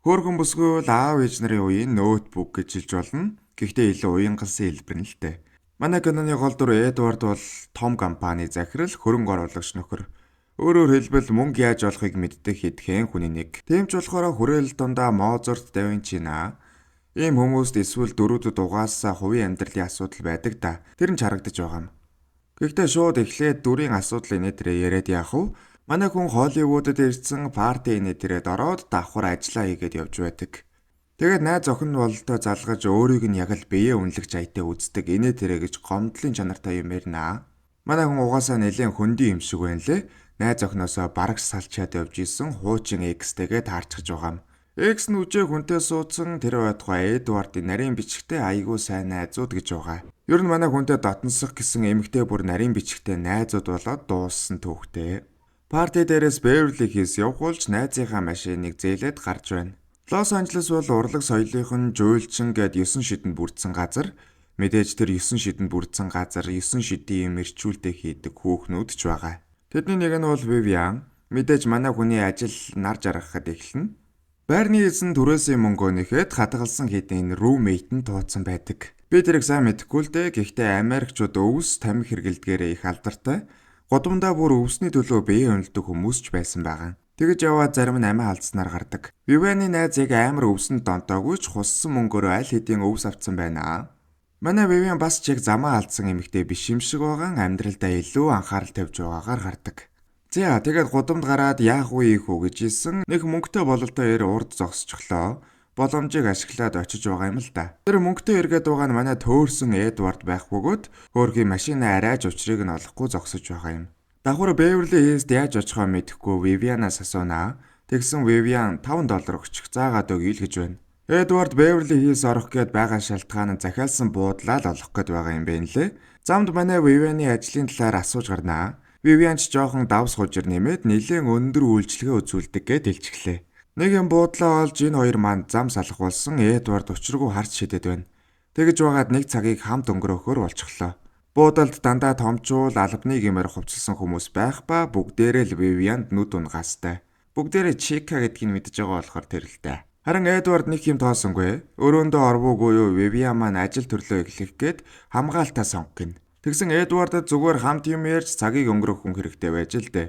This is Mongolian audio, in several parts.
Хөөрхөн бүсгүй л аав ээж нарын үеийн ноутбук гэж хэлж болно. Гэхдээ илүү уянгалсан хэлбэр нь л дээ. Манай киноны гол дүр Эдвард бол том компани захирал, хөрөнгө оруулагч нөхөр. Өөрөөр хэлбэл мөнгө яаж олохыг мэддэг хэдхэн хүний нэг. Тийм ч болохоор хүрээлэл дундаа Моцарт, Да Винчи ийм хүмүүст эсвэл дөрүүдэд угаасаа хувийн амьдралын асуудал байдаг да. Тэр нь ч харагдаж байгаа юм. Гэхдээ шууд эхлээд дүрийн асуудлыг нэтэрээ яриад яах вэ? Манай хүн Холливуудад ирсэн парти нэтэрээд ороод давхар ажиллаа хийгээд явж байдаг. Тэгээд найз охин нь бололтой залгаж өөрийг нь яг л биеэ үнэлэгч аятай үздэг инээ тэрэ гэж гомдлын чанартай юм ярина. Манай хүн угаасаа нэлээд хөндөй юм шиг байна лээ. Найз охиноосоо бараг салчаад явж исэн хуучин X-тэйгээ таарчж байгаа юм. X нь үжээ хүнтэй суудсан тэр байтугай Эдвардын нарийн бичгтээ айгүй сайн найзууд гэж байгаа. Ер нь манай хүнтэй дотносох гэсэн эмэгтэй бүр нарийн бичгтээ найзууд болоод дууссан түүхтэй. Парти дээрээс Beverly Hills явхуулж найзынхаа машиныг зээлээд гарч байна. Лос Анжелес бол урлаг соёлынх нь жуйлчин гээд 9 шидэнд бүрдсэн газар. Мэдээж тэр 9 шидэнд бүрдсэн газар 9 шидийн юм эрчүүлдэг хийдэг хүүхнүүд ч байгаа. Тэдний нэг нь бол Vivian. Мэдээж манай хүний ажил нар жаргахад эхэлнэ. Байрны эзэн түрээсийн мөнгөө нэхэд хадгалсан хэдийн roommate нь тооцсон байдаг. Би тэрийг сайн мэдэхгүй л дээ. Гэхдээ Америкчууд өвс тамхи хэргэлдгээрээ их алдартай. Годомдоо бүр өвсний төлөө бие өнөлдөг хүмүүс ч байсан байгаа. Тэгэж яваад зарим нь амиа алдснаар гардаг. Vivian-ы найз яг амар өвсөнд донтоогүй ч хуссан мөнгөөрөө аль хэдийн өвс авцсан байна. Манай Vivian бас ч яг замаа алдсан эмэгтэй биш юм шиг байгаа амьдралдаа илүү анхаарал тавьж байгаагаар гардаг. За тэгээд гудамд гараад яах вэ ийх үү гэж хэлсэн нэг мөнгөтэй бололтой ир урд зогсчихлоо. Боломжийг ашиглаад очиж байгаа юм л да. Тэр мөнгөтэй иргэд байгаа нь манай төөрсөн Эдвард байх бөгөөд хөөрхийн машинаа арайж учрыг нь олохгүй зогсож байгаа юм. Давхар Beverly Hills яаж очихоо мэдэхгүй Vivian-аас асуунаа. Тэгсэн Vivian $5 өгчих заагаад өгье л гэж байна. Эдвард Beverly Hills орох гээд байгаа шалтгаан нь захиалсан буудлаа л олох гээд байгаа юм байна лээ. Замд манай Vivian-ы ажлын талаар асууж гарнаа. Vivian ч жоохон давс хужир нэмээд нэлээд өндөр үйлчлэгээ үзүүлдэг гэд хэлчихлээ. Нэг юм буудлаа олж энэ хоёр манд зам салах болсон Эдвард учиргүй харж шидэд байна. Тэгэж байгаад нэг цагийг хамт өнгөрөөхөөр болчихлоо. Буудалд дандаа томчуул албаны гэмээр хувцалсан хүмүүс байх ба бүгдээрээ л Vivian-д нүд унгаастай. Бүгдээрээ Чика гэдгийг мэдж байгаа болохоор тэрэлтэй. Харин Эдвард нэг юм тоосонгүй. Өрөөндөө орвоогүй юу Vivian маань ажил төрлөө эхлэх гээд хамгаалтаа сонгоно. Тэгсэн Эдвардад зүгээр хамт юм ярьж цагийг өнгөрөөх хүн хэрэгтэй байж л дээ.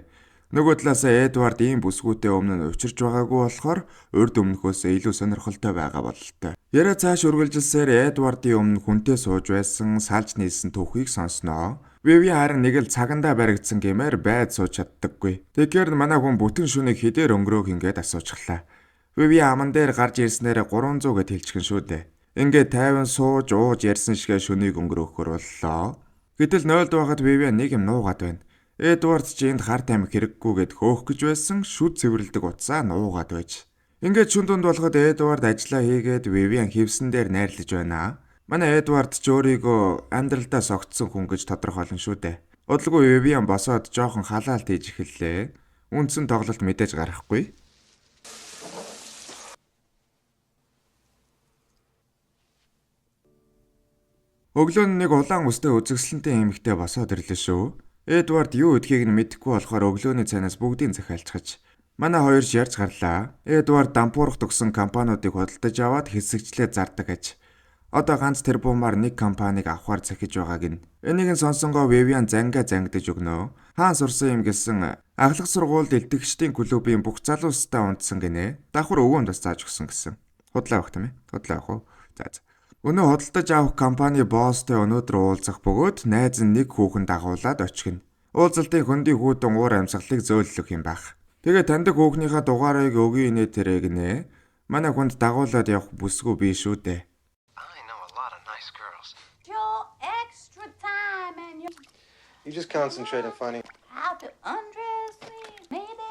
Нөгөө талаасаа Эдвард ийм бүсгүүтэй өмнө нь учирч байгаагүй болохоор урд өмнөхөөсөө илүү сонирхолтой байгаа бололтой. Яриа цааш үргэлжилсээр Эдвардын өмнө хүнтэй сууж байсан салж нийлсэн түүхийг сонсноо. Vivian харин нэг л цагандаа баригдсан гэмээр байд сууж чаддаггүй. Тэгэхээр манай хүн бүтэн шүнийг хэдээр өнгөрөөх ингээд асуучихлаа. Vivian аман дээр гарч ирснээр 300 гэд хэлчихэн шүү дээ. Ингээд 50 сууж ууж ярьсан шигэ шүнийг өнгөрөөхөр боллоо. Гэтэл 0-д байхад Vivian нэг юм нуугаад байна. Эдвард ч энд хар тамхи хэрэггүйгээд хөөх гэж байсан шүд цэвэрлдэг утсаа нуугаад байж. Ингээд шүн дунд болоход Эдвард ажиллаа хийгээд Vivian хевсэн дээр найрлаж байна. Манай Эдвард ч өөрийгөө амьдралдаа согтсон хүн гэж тодорхойлно шүү дээ. Удалгүй Vivian босоод жоохон халаалт хийж эхэллээ. Үндсэн тоглолт мэдээж гарахгүй. Өглөө нь нэг улаан үстэй үзэсгэлэнтэй эмэгтэй босоод ирлээ шүү. Эдвард юу гэдгийг нь мэдэхгүй болохоор өглөөний цайнаас бүгдийг захиалчгаж манай хоёр ярьж гарлаа. Эдвард дампуурах төгсөн компаниудыг худалдаж аваад хэсэгчлээ зардаг аж. Одоо ганц тэрбумаар нэг компанийг авахар захиж байгааг нь. Энийг нь сонсонгоо Vivian зангидаж өгнө. Хаан сурсан юм гэсэн ахлах сургуульд илтгэгчдийн клубын бүх залуустай унтсан гинэ. Давхар өвөөнд бас зааж өгсөн гэсэн. Худлаа авах тийм ээ. Худлаа авах уу? За. Өнөө худалдаж авах компани босстой өнөөдөр уулзах бөгөөд найз нь нэг хүүхэн дагуулад очихно. Уулзалтын хөндөй хүүдэн уур амьсгалыг зөөлөх юм байх. Тэгээ таньдаг хүүхнийхээ дугаарыг өгье нэ тэрэг нэ. Манай хүнд дагуулад явах бүсгүй би шүү дээ. You just concentrate on finding how to undress me, maybe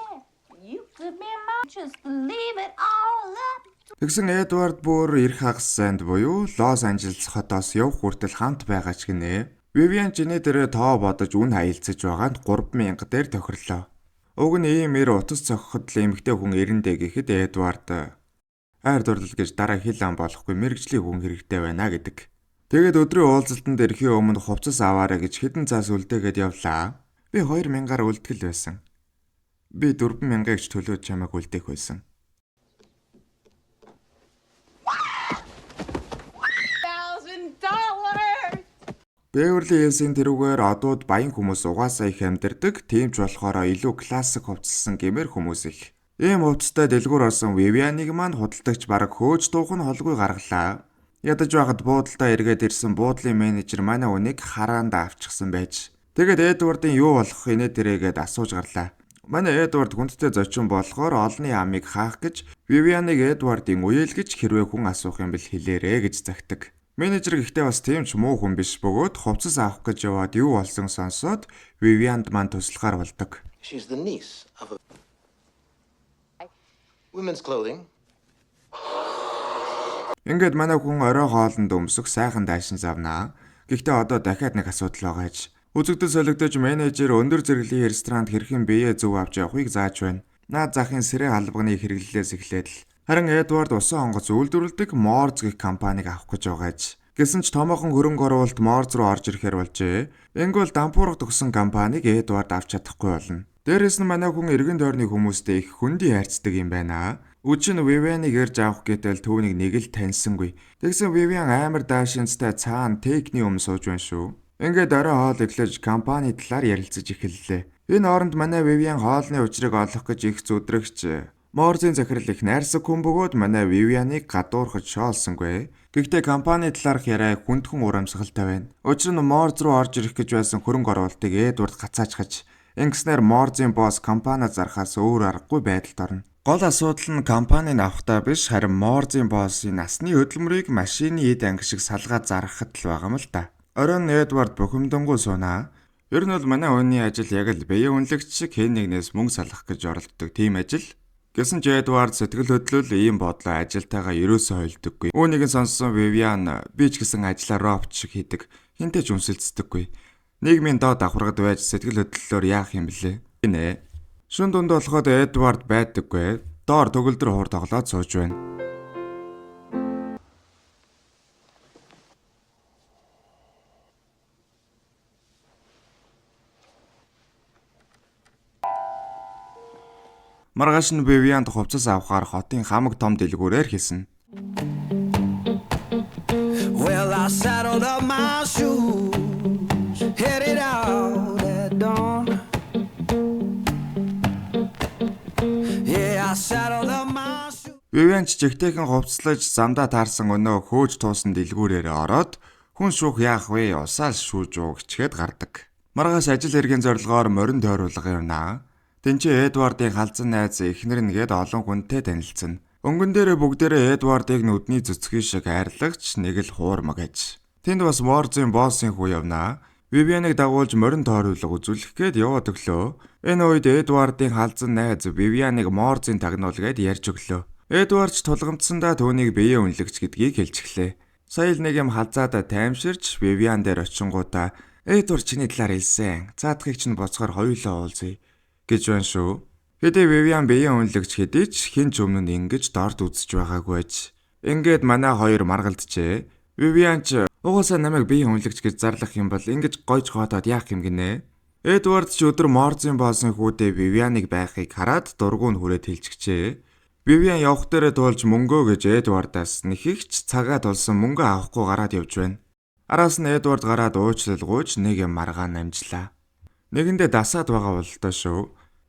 you could be my just leave it all up. Тэгсэн Эдвард бүр ирэх хагас санд буюу Лос Анжелес хотоос явх хүртэл хамт байгаа ч гинэ. Vivian чиний дээр тоо бодож үн хаялцаж байгаа нь 3,000 дээр тохирлоо. Уг нь ийм ир утас цохоход л эмэгтэй хүн эрэндэ гэхэд Эдвард айр дурлал гэж дараа хил ам болохгүй мэрэгжлийн хүн хэрэгтэй байна гэдэг. Тэгээд өдрийн уулзалтанд ирэхийн өмнө хувцас аваарай гэж хэдэн цаас үлдээгээд явлаа. Би 2,000-аар үлдгэл байсан. Би 4,000-ыг ч төлөөд чамайг үлдээх байсан. Beverly Hills-ийн тэрүүгээр одууд баян хүмүүс угаасаа их амьдардаг, тийм ч болохоор илүү классик хувцалсан гэмээр хүмүүс их. Ийм хувцастай дэлгүүр орсон Vivian-ыг маань худалдагч бараг хөөж дуух нь холгүй гаргалаа. Ядаж байхад буудалдаа эргээд ирсэн буудлын менежер манай үнийг хараандаа авчихсан байж. Тэгээд Эдвардын юу болох инээ тэрээгээд асууж гарлаа. Манай Эдвард хүндтэй зочин болохоор олонний амийг хаах гэж Vivian-ыг Эдвардын үеэл гэж хэрвээ хүн асуух юм бэл хэлээрэ гэж загтаг. Менежер гэхдээ бас тийм ч муу хүн биш бөгөөд хувцас авах гэж яваад юу болсон сонсоод Vivian-д маань туслахаар болдог. She's the niece of a women's clothing. Ингээд манай хүн орой хоолнд өмсөх сайхан дайшин завнаа. Гэхдээ одоо дахиад нэг асуудал байгаа гэж. Үзэгдэл солигдож менежер өндөр зэрэглэлийн ресторанд хэрхэн биеэ зөв авч явахыг зааж байна. Наад захын сэрээ халбагны хэрэглэлээс эхлээд л. Харин Эдвард усан онгоц үйлдвэрлэдэг Morse гэх компанийг авах гэж байгаа гэж. Гэсэн ч томоохон хөрөнгө оруулалт Morse руу орж ирэхээр болжээ. Энгүүл дампуурга төгсөн компанийг Эдвард авч чадахгүй болно. Дээрээс нь манай хүн эргэн тойрны хүмүүстэй их хүндий хайрцдаг юм байна. Үчин Vivian-ыг ирж авах гэтэл түүнийг нэг л таньсангүй. Тэгсэн Vivian амар даашинцтай цаана техникний сууж байна шүү. Ингээд орой хоол эхлэж компани талаар ярилцаж эхэллээ. Энэ хооронд манай Vivian хоолны учрыг олох гэж их зүдрэгч. Morse-ийн захирал их найрсаг хүн бөгөөд манай Vivian-ыг гадуурхаж шоолсонгүй. Гэхдээ компани талаарх яриа хүндхэн урамсгалтай байна. Учир нь Morse руу орж ирэх гэж байсан хөрөнгө оруулалтыг Эдвард гацаачхаж, ингэснээр Morse-ийн босс компани зархаас өөр аргагүй байдалд орно. Гол асуудал нь компаниг авахтаа биш, харин Morse-ийн боссын насны хөдөлмөрийг машины эд анги шиг салгаад заргахад л байгаа юм л да. Оройн Эдвард бухимдангуй суунаа. Ер нь бол манай хүний ажил яг л бие үнэлэгч шиг хэн нэгнээс мөнгө салах гэж оролддог тийм ажил. Гэсэн ч Эдвард сэтгэл хөдлөл ийм бодлоо ажилтайгаа ерөөсөө хойлдоггүй. Үүнийг сонссон Vivian би ч гэсэн ажлаа робот шиг хийдэг. Хинтэй ч үнсэлцдэггүй. Нийгмийн доод давхаргад байж сэтгэл хөдлөлөөр яах юм блэ? Гинэ. Шүн дунд болоход Эдвард байдаггүй. Доор төгөлдөр хуур тоглоод сууж байна. Маргааш нь Vivian-д хувцас авахаар хотын хамаг том дэлгүүрээр хэлсэн. Well, I saddled up my shoes, headed out at dawn. Yeah, I saddled up my shoes. Vivian чигтэйхэн хувцаслаж замдаа таарсан өнөө хөөж туусан дэлгүүрээр ороод хүн шүүх яах вэ? Усаал шүүж уу гिचгээд гардаг. Маргааш ажил хэргийн зорилгоор морин тойруулга явнаа. Тэнцээ Эдвардын халзан найз эхнэр нэгэд олон хүнтэй танилцсан. Өнгөн дээрээ бүгдээрээ Эдвардыг нүдний цэцгийн шиг хайрлагч нэг л хуурмаг аж. Тэнд бас Morse-ийн боссын хүү явнаа. Vivian-ыг дагуулж морин тойруулга үзүүлэх гээд яваад өглөө. Энэ үед Эдвардын халзан найз Vivian-ыг Morse-ийн тагнуулгээд ярьж өглөө. Эдвард ч тулгамдсандаа түүнийг бие үнэлэгч гэдгийг хэлж эхлэв. Сая л нэг юм халзаадаа таймширч Vivian дээр очингуудаа Эдвард чиний талаар хэлсэн. Цаадахыг чинь боцохоор хоёулаа уулзъя гэж байна шүү. Хэдий Vivian бие үнэлэгч хэдий ч хин ч өмнө нь ингэж дорд үзэж байгаагүй аж. Ингээд манай хоёр маргалджээ. Vivian ч угаасаа намайг бие үнэлэгч гэж зарлах юм бол ингэж гойж гоотоод яах юм гинэ. Эдвард ч өдөр Morse-ийн боссын хүүдээ Vivian-ыг байхыг хараад дургуун хүрээд хэлчихжээ. Vivian явах дээрээ туулж мөнгөө гэж Эдвардаас нэхэгч цагаа тулсан мөнгө авахгүй гараад явж байна. Араас нь Эдвард гараад уучлалгүйч нэг юм маргаан намжлаа. Нэгэндээ дасаад байгаа бол тоо шүү.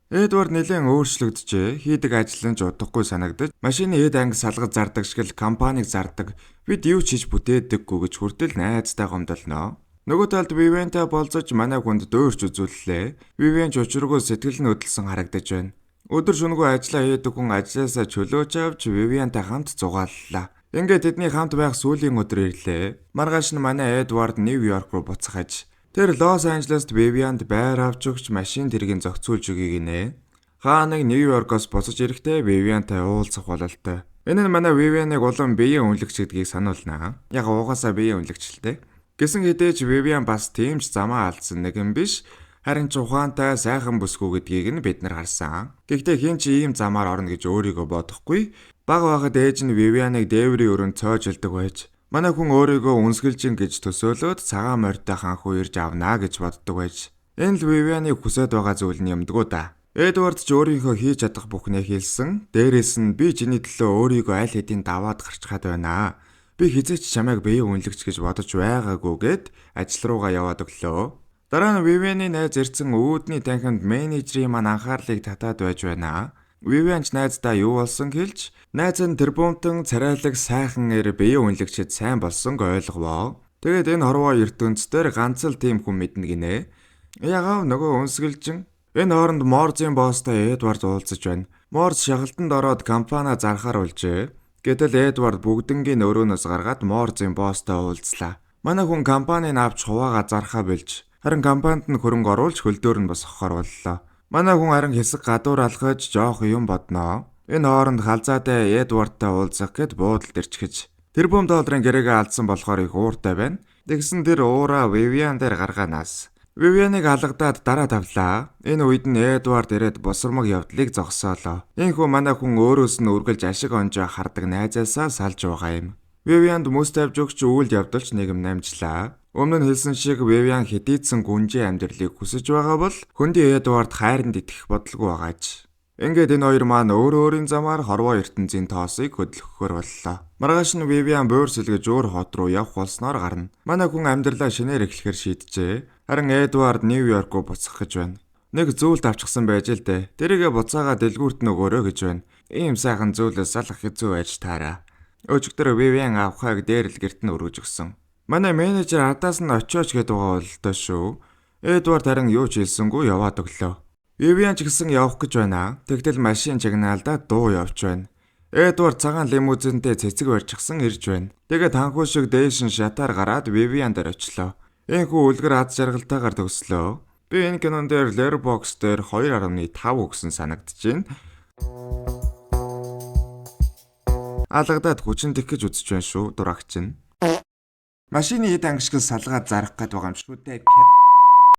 Эдвард нэлээд өөрчлөгдөжээ. Хийдэг ажил нь ч удахгүй санагдаж, машины эд анги салгаж зардаг шиг л компанийг зардаг. Бид юу ч хийж бүтээдэггүй гэж хүртэл найзтай гомдолноо. Нөгөө талд Vivian-тай болцож манай хүнд дөөрч үзүүллээ. Vivian ч учиргүй сэтгэл нь хөдөлсөн харагдаж байна. Өдөр шөнөгүй ажиллаа хийдэг хүн ажлаасаа чөлөөж авч Vivian-тай хамт зугааллаа. Ингээд тэдний хамт байх сүүлийн өдөр ирлээ. Маргааш нь манай Эдвард Нью-Йорк руу буцахаж тэр Лос Анжелест Vivian-д байр авч өгч машин тэргийн зохицуулж өгье гинэ. Хааныг Нью-Йоркоос буцаж ирэхдээ Vivian-тай уулзах бололтой. Энэ нь манай Vivian-ыг улам бие үнэлэгч гэдгийг сануулнаа. Яг угаасаа бие үнэлэгчтэй. Гэсэн хэдий ч Vivian бас тийм ч замаа алдсан нэг юм биш. Харин ч ухаантай сайхан бүсгүй гэдгийг нь бид нар харсан. Гэхдээ хин ч ийм замаар орно гэж өөрийгөө бодохгүй. Бага байхад ээж нь Vivian-ыг дээврийн өрөөнд цоожилдог байж. Манай хүн өөрийгөө үнсгэлжин гэж төсөөлөөд цагаан морьтой ханхуу ирж авнаа гэж боддог байж. Энэ л Vivian-ыг хүсэж байгаа зүйл нь юмдгүү да. Эдвард ч өөрийнхөө хийж чадах бүхнээ хэлсэн. Дээрээс нь би чиний төлөө өөрийгөө аль хэдийн даваад гарчхаад байна. Би хизээч чамайг бие үнэлэгч гэж бодож байгаагүй гэд ажил руугаа яваад өглөө. Дараа нь Vivian-ы найз ирсэн үүдний танхимд менежерийн маань анхаарлыг татаад байж байна. Vivian ч найздаа юу болсон хэлж, найз нь тэр бомтон царайлаг сайхан эр бие үнэлэгчэд сайн болсонг ойлговоо. Тэгээд энэ хорвоо ертөнцийн ганц л тийм хүн мэднэ гинэ. Ягаав нөгөө өнсгөлжин энэ хооронд Морзийн босстой Эдвард уулзаж байна. Морз шагалтанд ороод компани зархаар улжээ. Гэтэл Эдвард бүгднгийн өрөөнөөс гаргаад Морзийн босстой уулзлаа. Манай хүн компаниг авч хуваагаа зархаа бэлж, харин компанид нь хөрөнгө оруулж хөлдөөр нь босгохоор боллоо. Манай хүн харин хэсэг гадуур алхаж жоох юм бодноо. Энэ хооронд халзаатай Эдвардтай уулзах гэд буудалд ирчихэж. Тэр $1,000 гэрээгээ алдсан болохоор их ууртай байна. Тэгсэн тэр уураа Vivian дээр гаргаанаас. Vivian-ыг алгадаад дараа тавлаа. Энэ үед нь Эдвард ирээд босромог явдлыг зогсоолоо. Энэхүү манай хүн өөрөөс нь үргэлж ашиг онжоо хардаг найзаасаа салж байгаа юм. Vivian-д мөс тавьж өгч үйл явдалч нэгэн намжлаа. Өмнө нь хэлсэн шиг Vivian хэдийдсэн гүнжээ амьдралыг хүсэж байгаа бол хөндий Эдвард хайранд итгэх бодлого байгаач. Ингээд энэ хоёр маань өөр өөрийн замаар хорвоо ертөнцийн тоосыг хөдлөхөөр боллоо. Маргааш нь Vivian буур сэлгэж өөр хот руу явах болсноор гарна. Манай хүн амьдралаа шинээр эхлэхээр шийджээ. Харин Эдвард Нью-Йорк руу буцах гэж байна. Нэг зүйлд авчихсан байж л дээ. Тэрийгэ буцаага дэлгүүрт нөгөөрөө гэж байна. Ийм сайхан зүйлээс салах хэцүү байж таараа. Өчигдөр Vivian авахыг дээр л гэрт нь өргөж өгсөн. Манай менежер адаас нь очооч гэдэг байгаа бол тоо шүү. Эдвард харин юу ч хэлсэнгүй яваад өглөө. Vivian ч гэсэн явах гэж байна. Тэгтэл машин чагнаалдаа дуу явж байна. Эдвард цагаан лимузинтэй цэцэг барьчихсан ирж байна. Тэгээд танхуу шиг дээшин шатаар гараад Vivian дээр очлоо. Энэхүү үлгэр аз жаргалтайгаар төгслөө. Би энэ кинон дээр Letterboxd дээр 2.5 өгсөн санагдчихээн. Алгадаад хүчин тэгэж үзэж байна шүү дурагч нь. Машины эд ангишгал салгаад зарах гээд байгаа юм шүү дээ.